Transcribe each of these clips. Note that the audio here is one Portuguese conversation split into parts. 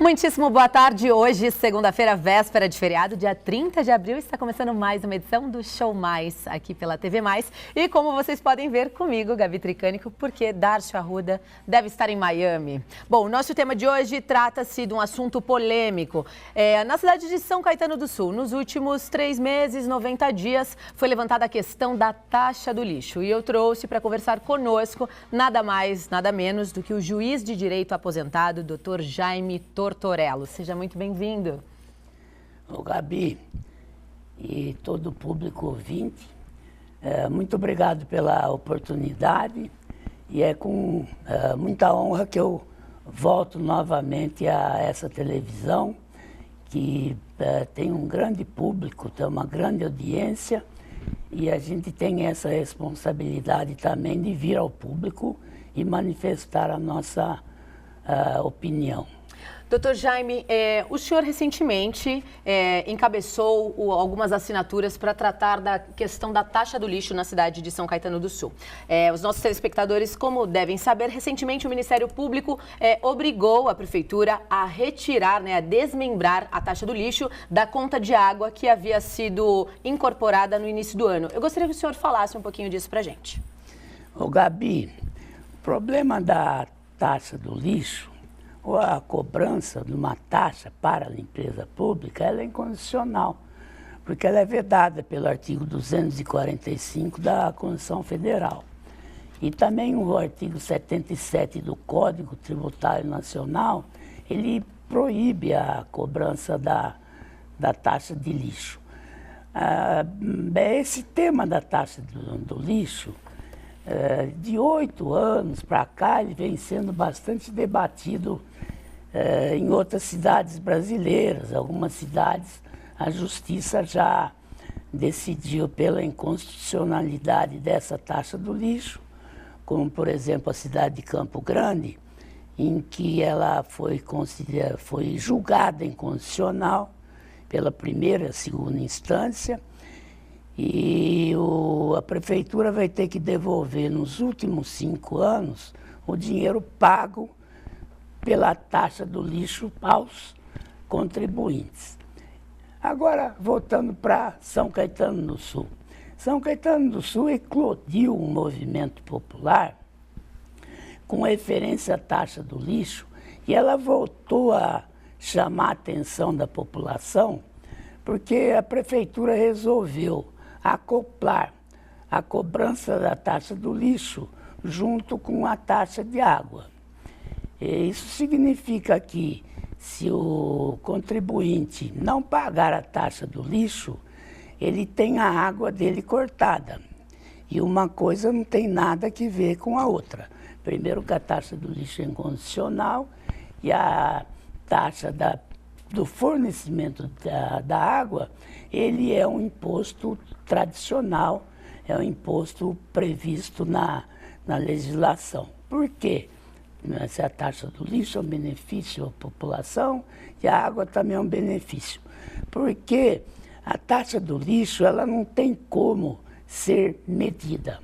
Muitíssimo boa tarde. Hoje, segunda-feira, véspera de feriado, dia 30 de abril, está começando mais uma edição do Show Mais, aqui pela TV Mais. E como vocês podem ver comigo, Gabi Tricânico, porque Darcio Arruda deve estar em Miami. Bom, o nosso tema de hoje trata-se de um assunto polêmico. Na cidade de São Caetano do Sul, nos últimos 3 meses, 90 dias, foi levantada a questão da taxa do lixo. E eu trouxe para conversar conosco nada mais, nada menos do que o juiz de direito aposentado, Dr. Jaime Tortorello. Seja muito bem-vindo. Ô Gabi e todo o público ouvinte, muito obrigado pela oportunidade e é com muita honra que eu volto novamente a essa televisão que tem um grande público, tem uma grande audiência e a gente tem essa responsabilidade também de vir ao público e manifestar a nossa opinião. Doutor Jaime, o senhor recentemente encabeçou algumas assinaturas para tratar da questão da taxa do lixo na cidade de São Caetano do Sul. Os nossos telespectadores, como devem saber, recentemente o Ministério Público obrigou a Prefeitura a retirar, a desmembrar a taxa do lixo da conta de água que havia sido incorporada no início do ano. Eu gostaria que o senhor falasse um pouquinho disso para a gente. Ô Gabi, o problema da taxa do lixo ou a cobrança de uma taxa para a limpeza pública, ela é incondicional, porque ela é vedada pelo artigo 245 da Constituição Federal. E também o artigo 77 do Código Tributário Nacional, ele proíbe a cobrança da taxa de lixo. Esse tema da taxa do lixo, de 8 anos para cá, ele vem sendo bastante debatido em outras cidades brasileiras. Algumas cidades, a justiça já decidiu pela inconstitucionalidade dessa taxa do lixo, como, por exemplo, a cidade de Campo Grande, em que ela foi julgada inconstitucional pela primeira e segunda instância, e a prefeitura vai ter que devolver nos últimos 5 anos o dinheiro pago pela taxa do lixo aos contribuintes. Agora, voltando para São Caetano do Sul. São Caetano do Sul eclodiu um movimento popular com referência à taxa do lixo e ela voltou a chamar a atenção da população porque a prefeitura resolveu acoplar a cobrança da taxa do lixo junto com a taxa de água. E isso significa que se o contribuinte não pagar a taxa do lixo, ele tem a água dele cortada. E uma coisa não tem nada que ver com a outra. Primeiro que a taxa do lixo é incondicional e a taxa do fornecimento da água, ele é um imposto tradicional, é um imposto previsto na legislação. Por quê? Se a taxa do lixo é um benefício à população e a água também é um benefício. Porque a taxa do lixo ela não tem como ser medida.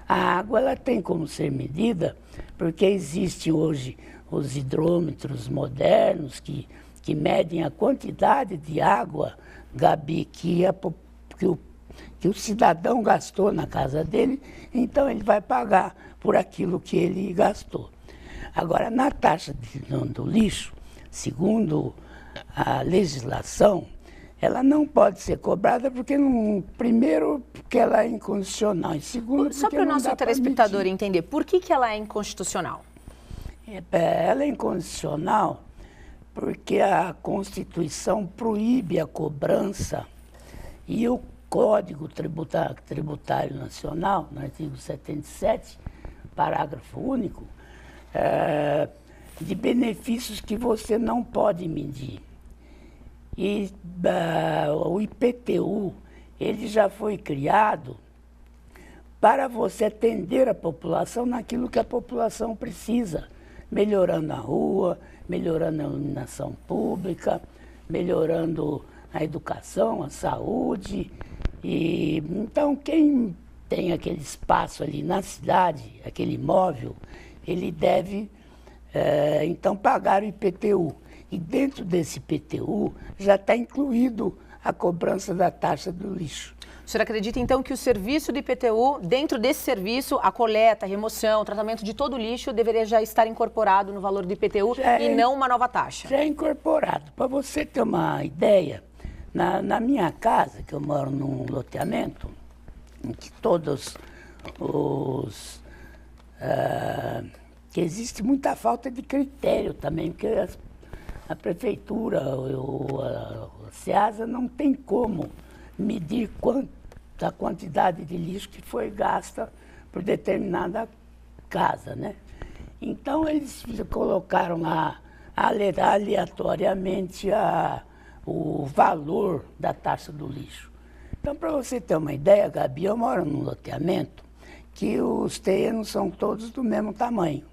A água ela tem como ser medida porque existem hoje os hidrômetros modernos que medem a quantidade de água, Gabi, que o cidadão gastou na casa dele, então ele vai pagar por aquilo que ele gastou. Agora, na taxa do lixo, segundo a legislação, ela não pode ser cobrada porque, primeiro, porque ela é inconstitucional, e segundo, porque só para o nosso telespectador entender, por que ela é inconstitucional? Ela é inconstitucional porque a Constituição proíbe a cobrança e o Código Tributário Nacional, no artigo 77, parágrafo único, de benefícios que você não pode medir. E o IPTU, ele já foi criado para você atender a população naquilo que a população precisa, melhorando a rua, melhorando a iluminação pública, melhorando a educação, a saúde. E então, quem tem aquele espaço ali na cidade, aquele imóvel, ele deve, então, pagar o IPTU. E dentro desse IPTU já está incluído a cobrança da taxa do lixo. O senhor acredita, então, que o serviço do IPTU, dentro desse serviço, a coleta, a remoção, o tratamento de todo o lixo deveria já estar incorporado no valor do IPTU e não uma nova taxa? Já é incorporado. Para você ter uma ideia, na minha casa, que eu moro num loteamento, em que todos os... que existe muita falta de critério também, porque a prefeitura, a SEASA não tem como medir a quantidade de lixo que foi gasta por determinada casa, né? Então, eles colocaram lá aleatoriamente o valor da taxa do lixo. Então, para você ter uma ideia, Gabi, eu moro num loteamento que os terrenos são todos do mesmo tamanho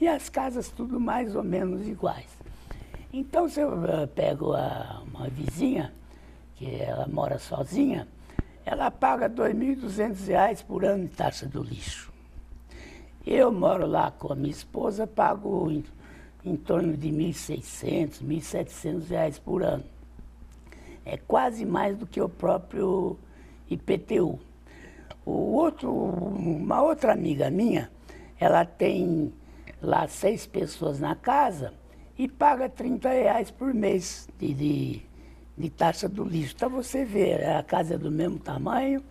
e as casas tudo mais ou menos iguais. Então, se eu pego uma vizinha, que ela mora sozinha, ela paga R$ 2.200 por ano de taxa do lixo. Eu moro lá com a minha esposa, pago em torno de R$ 1.600, R$ 1.700 por ano. É quase mais do que o próprio IPTU. Uma outra amiga minha, ela tem lá 6 pessoas na casa e paga R$ 30 por mês de taxa do lixo. Então você vê, a casa é do mesmo tamanho,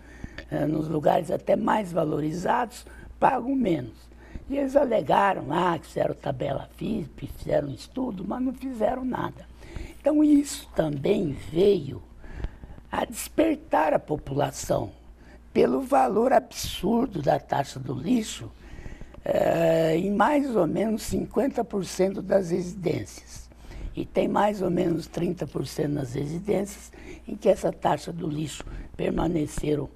nos lugares até mais valorizados, pagam menos. E eles alegaram lá que fizeram tabela FIPE, fizeram estudo, mas não fizeram nada. Então isso também veio a despertar a população pelo valor absurdo da taxa do lixo em mais ou menos 50% das residências. E tem mais ou menos 30% nas residências em que essa taxa do lixo permaneceram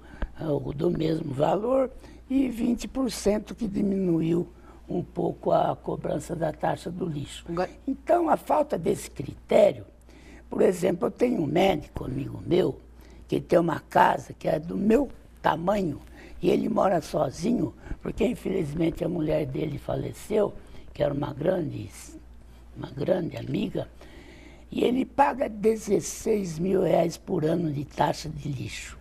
do mesmo valor e 20% que diminuiu um pouco a cobrança da taxa do lixo. Então, a falta desse critério, por exemplo, eu tenho um médico, amigo meu, que tem uma casa que é do meu tamanho e ele mora sozinho, porque infelizmente a mulher dele faleceu, que era uma grande amiga, e ele paga R$16.000 por ano de taxa de lixo.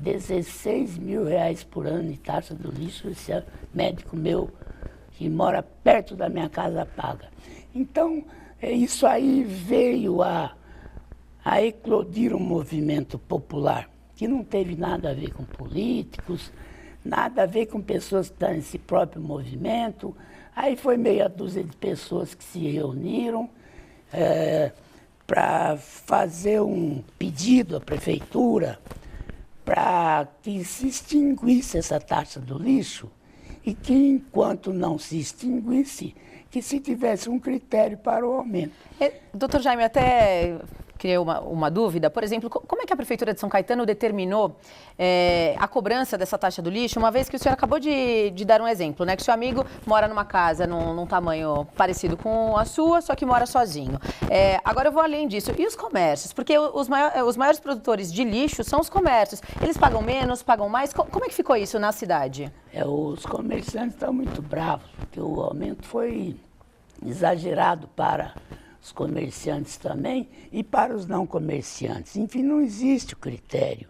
R$16.000 por ano de taxa do lixo, esse médico meu, que mora perto da minha casa, paga. Então, isso aí veio a eclodir um movimento popular, que não teve nada a ver com políticos, nada a ver com pessoas que estão nesse próprio movimento. Aí foi meia dúzia de pessoas que se reuniram para fazer um pedido à prefeitura para que se extinguisse essa taxa do lixo e que, enquanto não se extinguisse, que se tivesse um critério para o aumento. Doutor Jaime, até criei uma dúvida. Por exemplo, como é que a Prefeitura de São Caetano determinou a cobrança dessa taxa do lixo, uma vez que o senhor acabou de dar um exemplo, né? Que seu amigo mora numa casa num tamanho parecido com a sua, só que mora sozinho. Agora eu vou além disso. E os comércios? Porque os maiores produtores de lixo são os comércios. Eles pagam menos, pagam mais? Como é que ficou isso na cidade? Os comerciantes estão muito bravos, porque o aumento foi exagerado para os comerciantes também e para os não comerciantes. Enfim, não existe o critério.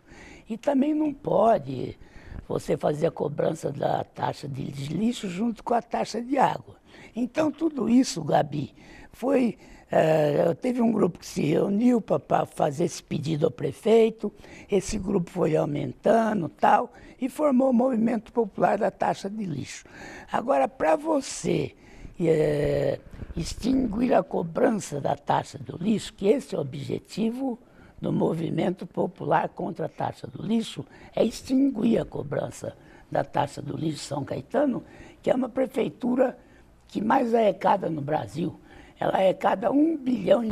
E também não pode você fazer a cobrança da taxa de lixo junto com a taxa de água. Então, tudo isso, Gabi, teve um grupo que se reuniu para fazer esse pedido ao prefeito, esse grupo foi aumentando tal, e formou o movimento popular da taxa de lixo. Agora, para você extinguir a cobrança da taxa do lixo, que esse é o objetivo do movimento popular contra a taxa do lixo, é extinguir a cobrança da taxa do lixo São Caetano, que é uma prefeitura que mais arrecada no Brasil. Ela arrecada 1,5 bilhão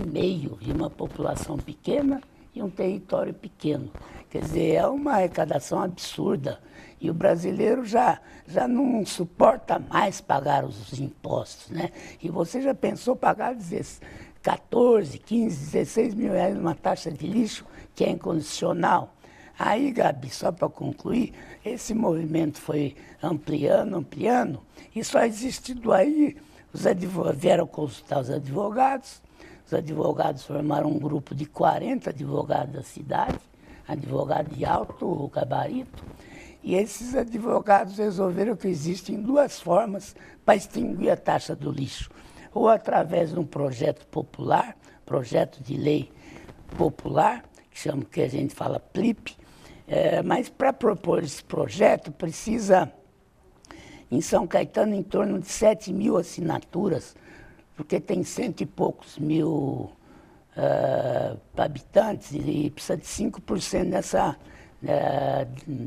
de uma população pequena e um território pequeno. Quer dizer, é uma arrecadação absurda. E o brasileiro já não suporta mais pagar os impostos, né? E você já pensou pagar 14, 15, 16 mil reais numa taxa de lixo que é incondicional? Aí, Gabi, só para concluir, esse movimento foi ampliando, e só existindo aí, vieram consultar os advogados os advogados formaram um grupo de 40 advogados da cidade, advogados de alto gabarito, e esses advogados resolveram que existem duas formas para extinguir a taxa do lixo. Ou através de um projeto popular, projeto de lei popular, que a gente fala PLIP, mas para propor esse projeto precisa, em São Caetano, em torno de 7 mil assinaturas, porque tem 100 e poucos mil habitantes e precisa de 5%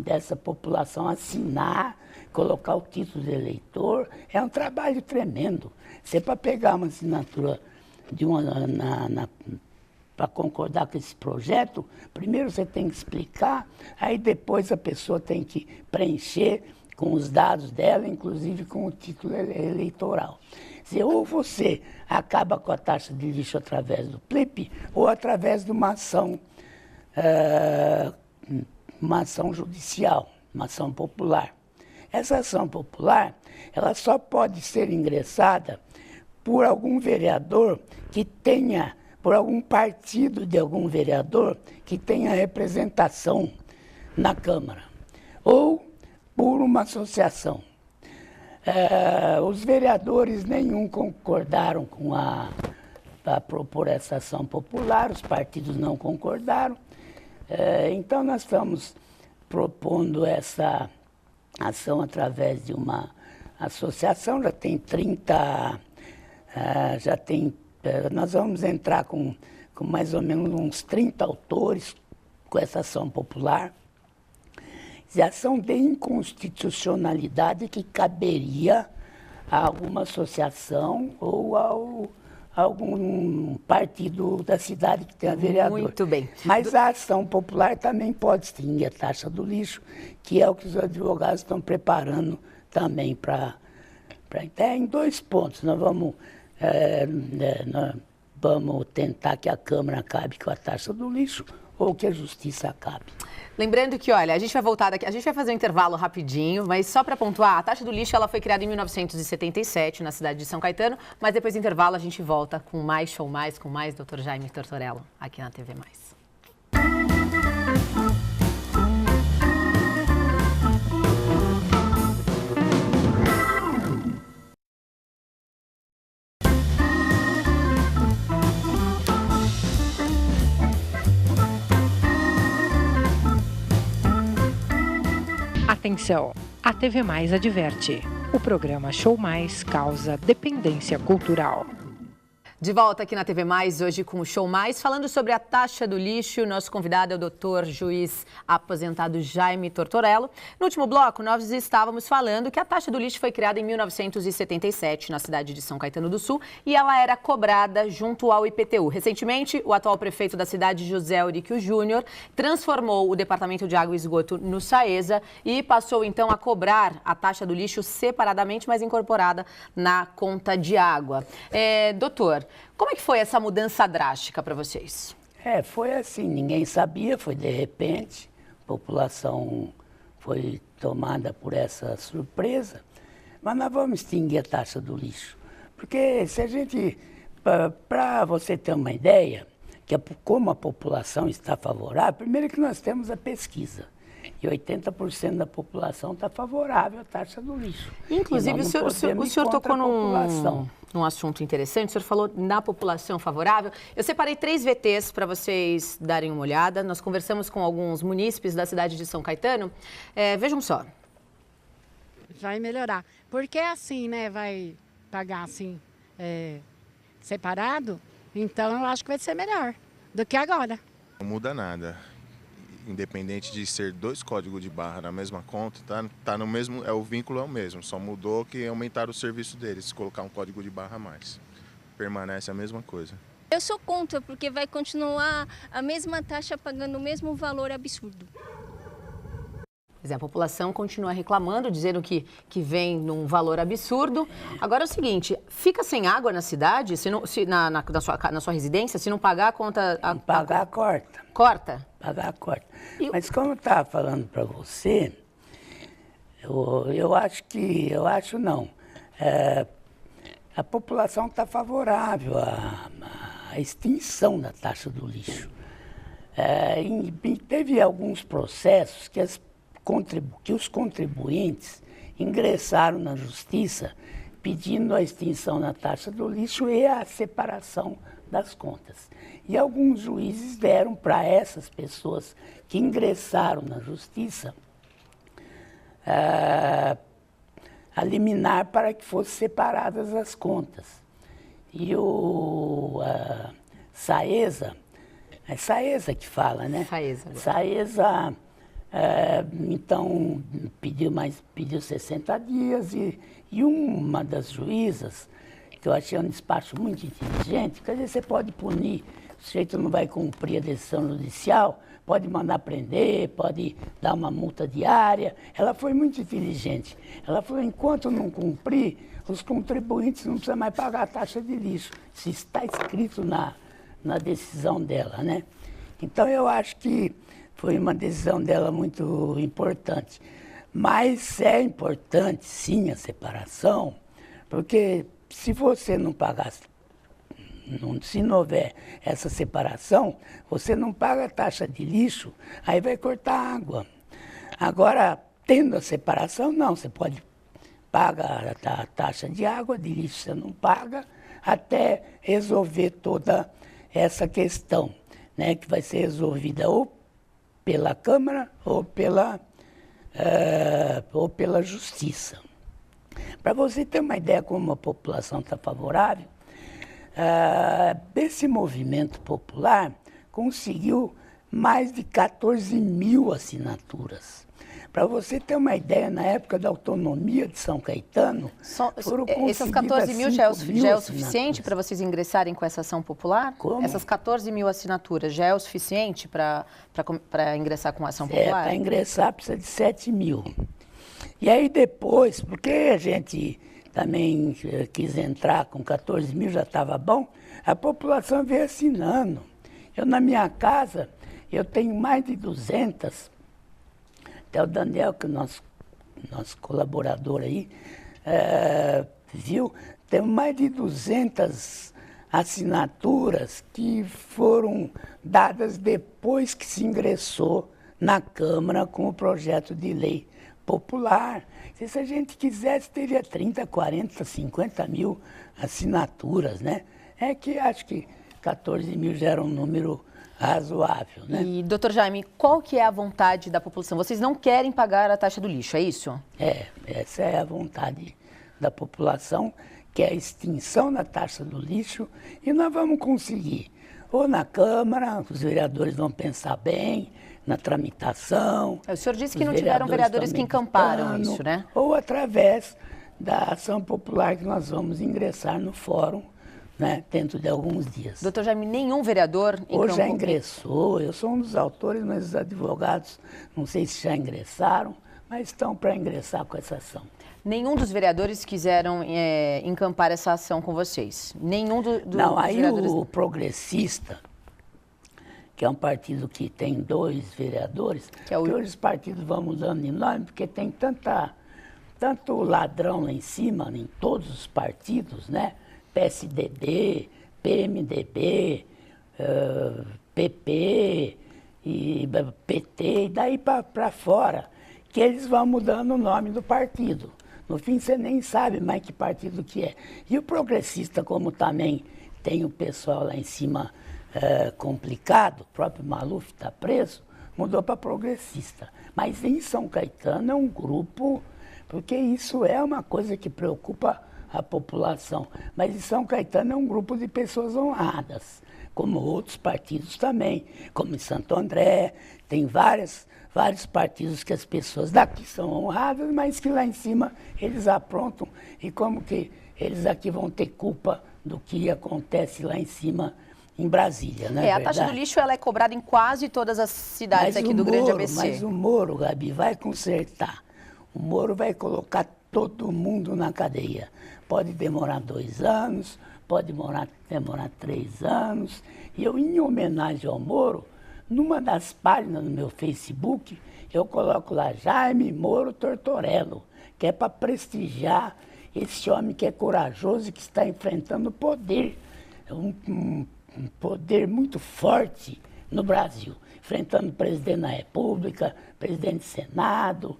dessa população assinar, colocar o título de eleitor. É um trabalho tremendo. Você, para pegar uma assinatura para concordar com esse projeto, primeiro você tem que explicar, aí depois a pessoa tem que preencher com os dados dela, inclusive com o título eleitoral. Ou você acaba com a taxa de lixo através do PLIP ou através de uma ação judicial, uma ação popular. Essa ação popular, ela só pode ser ingressada por algum vereador que tenha, por algum partido de algum vereador que tenha representação na Câmara, ou por uma associação. Os vereadores nenhum concordaram para propor essa ação popular, os partidos não concordaram. Então, nós estamos propondo essa ação através de uma associação, nós vamos entrar com mais ou menos uns 30 autores com essa ação popular. De ação de inconstitucionalidade que caberia a alguma associação ou a algum partido da cidade que tenha vereador. Muito bem. Mas a ação popular também pode extinguir a taxa do lixo, que é o que os advogados estão preparando também para em 2 pontos. Nós vamos tentar que a Câmara acabe com a taxa do lixo ou que a Justiça acabe. Lembrando que, olha, a gente vai voltar daqui, a gente vai fazer um intervalo rapidinho, mas só para pontuar, a taxa do lixo ela foi criada em 1977 na cidade de São Caetano, mas depois do intervalo a gente volta com mais Show Mais, com mais Dr. Jaime Tortorello aqui na TV Mais. Atenção, a TV Mais adverte. O programa Show Mais causa dependência cultural. De volta aqui na TV Mais, hoje com o Show Mais, falando sobre a taxa do lixo. Nosso convidado é o doutor juiz aposentado Jaime Tortorello. No último bloco, nós estávamos falando que a taxa do lixo foi criada em 1977 na cidade de São Caetano do Sul e ela era cobrada junto ao IPTU. Recentemente, o atual prefeito da cidade, José Euríquio Júnior, transformou o Departamento de Água e Esgoto no SAESA e passou então a cobrar a taxa do lixo separadamente, mas incorporada na conta de água. Doutor, como é que foi essa mudança drástica para vocês? Foi assim, ninguém sabia, foi de repente, a população foi tomada por essa surpresa, mas nós vamos extinguir a taxa do lixo. Porque se a gente, para você ter uma ideia, como a população está favorável, primeiro que nós temos a pesquisa. E 80% da população está favorável à taxa do lixo. Inclusive, o senhor tocou num assunto interessante, o senhor falou na população favorável. Eu separei 3 VTs para vocês darem uma olhada. Nós conversamos com alguns munícipes da cidade de São Caetano. Vejam só. Vai melhorar. Porque assim, né, vai pagar assim, separado, então eu acho que vai ser melhor do que agora. Não muda nada. Independente de ser 2 códigos de barra na mesma conta, tá no mesmo, o vínculo é o mesmo, só mudou que aumentaram o serviço deles, colocar um código de barra a mais. Permanece a mesma coisa. Eu sou contra, porque vai continuar a mesma taxa pagando o mesmo valor absurdo. Pois é, a população continua reclamando, dizendo que vem num valor absurdo. Agora é o seguinte, fica sem água na cidade, na sua residência, se não pagar a conta... Pagar, corta. Corta? Pagar, corta. Mas como eu estava falando para você, eu acho não. A população está favorável à a extinção da taxa do lixo. E teve alguns processos que os contribuintes ingressaram na justiça pedindo a extinção da taxa do lixo e a separação das contas. E alguns juízes deram para essas pessoas que ingressaram na justiça a liminar para que fossem separadas as contas. E a Saesa, é Saesa que fala, né? Saesa, então, pediu 60 dias e uma das juízas, que eu achei um despacho muito inteligente, quer dizer, você pode punir, o sujeito não vai cumprir a decisão judicial, pode mandar prender, pode dar uma multa diária. Ela foi muito inteligente. Ela falou, enquanto não cumprir, os contribuintes não precisam mais pagar a taxa de lixo. Isso está escrito na decisão dela, né? Então, eu acho que foi uma decisão dela muito importante. Mas é importante, sim, a separação, porque se você não pagar, se não houver essa separação, você não paga a taxa de lixo, aí vai cortar água. Agora, tendo a separação, não, você pode pagar a taxa de água, de lixo você não paga, até resolver toda essa questão, né, que vai ser resolvida ou pela Câmara ou pela Justiça. Para você ter uma ideia como a população está favorável, esse movimento popular conseguiu mais de 14 mil assinaturas. Para você ter uma ideia, na época da autonomia de São Caetano, foram essas 14 mil já é o suficiente para vocês ingressarem com essa ação popular? Como? Essas 14 mil assinaturas já é o suficiente para ingressar com a ação popular? Para ingressar precisa de 7 mil. E aí depois, porque a gente também quis entrar com 14 mil, já estava bom, a população veio assinando. Eu, na minha casa, eu tenho mais de 200, até o Daniel, que é o nosso colaborador aí, viu, tem mais de 200 assinaturas que foram dadas depois que se ingressou na Câmara com o projeto de lei popular. Se a gente quisesse, teria 30, 40, 50 mil assinaturas, né? É que acho que 14 mil já era um número razoável, né? E, doutor Jaime, qual que é a vontade da população? Vocês não querem pagar a taxa do lixo, é isso? Essa é a vontade da população, que é a extinção da taxa do lixo, e nós vamos conseguir. Ou na Câmara, os vereadores vão pensar bem na tramitação. O senhor disse que não tiveram vereadores que encamparam isso, né? Ou através da ação popular que nós vamos ingressar no fórum, né, dentro de alguns dias. Doutor Jaime, nenhum vereador encampou? Ou já ingressou, eu sou um dos autores, mas os advogados, não sei se já ingressaram, mas estão para ingressar com essa ação. Nenhum dos vereadores quiseram encampar essa ação com vocês? Nenhum Não, dos aí vereadores... o Progressista, que é um partido que tem 2 vereadores, que hoje os partidos vão mudando de nome, porque tem tanto ladrão lá em cima, em todos os partidos, né? PSDB, PMDB, PP, e PT, e daí para fora, que eles vão mudando o nome do partido. No fim, você nem sabe mais que partido que é. E o Progressista, como também tem o pessoal lá em cima complicado, o próprio Maluf está preso, mudou para Progressista. Mas em São Caetano é um grupo, porque isso é uma coisa que preocupa a população. Mas em São Caetano é um grupo de pessoas honradas, como outros partidos também, como em Santo André, tem vários partidos que as pessoas daqui são honradas, mas que lá em cima eles aprontam, e como que eles aqui vão ter culpa do que acontece lá em cima em Brasília, né? A taxa do lixo ela é cobrada em quase todas as cidades aqui do Grande ABC. Mas o Moro, Gabi, vai consertar. O Moro vai colocar todo mundo na cadeia. Pode demorar 2 anos, pode demorar 3 anos. E eu, em homenagem ao Moro, numa das páginas do meu Facebook, eu coloco lá Jaime Moro Tortorello, que é para prestigiar esse homem que é corajoso e que está enfrentando o poder. um poder muito forte no Brasil, enfrentando o presidente da República, presidente do Senado,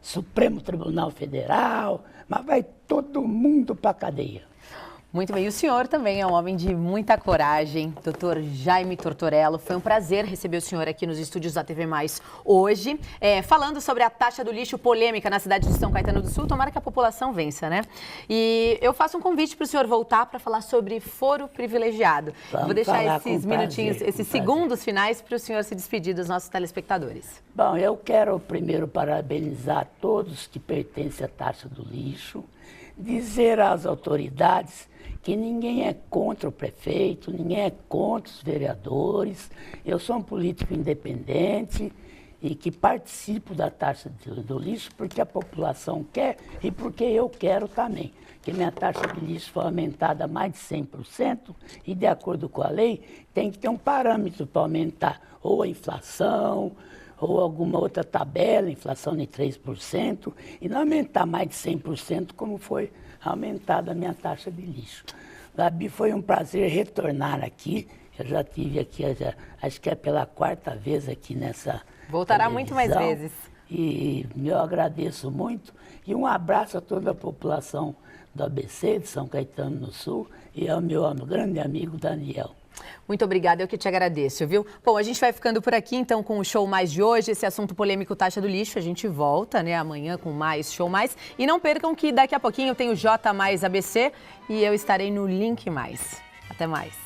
Supremo Tribunal Federal, mas vai todo mundo para a cadeia. Muito bem, e o senhor também é um homem de muita coragem, Dr. Jaime Tortorello. Foi um prazer receber o senhor aqui nos estúdios da TV Mais hoje, falando sobre a taxa do lixo polêmica na cidade de São Caetano do Sul. Tomara que a população vença, né? E eu faço um convite para o senhor voltar para falar sobre foro privilegiado. Vou deixar esses minutinhos, esses segundos finais para o senhor se despedir dos nossos telespectadores. Bom, eu quero primeiro parabenizar todos que pertencem à taxa do lixo, dizer às autoridades que ninguém é contra o prefeito, ninguém é contra os vereadores. Eu sou um político independente e que participo da taxa do lixo porque a população quer e porque eu quero também. Que minha taxa de lixo foi aumentada a mais de 100% e, de acordo com a lei, tem que ter um parâmetro para aumentar ou a inflação ou alguma outra tabela, inflação de 3%, e não aumentar mais de 100% como foi aumentada a minha taxa de lixo. Gabi, foi um prazer retornar aqui. Eu já estive aqui, acho que é pela 4ª vez aqui nessa Voltará muito mais vezes. E eu agradeço muito. E um abraço a toda a população do ABC, de São Caetano do Sul, e ao meu grande amigo Daniel. Muito obrigada, eu que te agradeço, viu? Bom, a gente vai ficando por aqui, então, com o Show Mais de hoje, esse assunto polêmico taxa do lixo. A gente volta, né, amanhã com mais Show Mais. E não percam que daqui a pouquinho tem o J mais ABC e eu estarei no Link Mais. Até mais.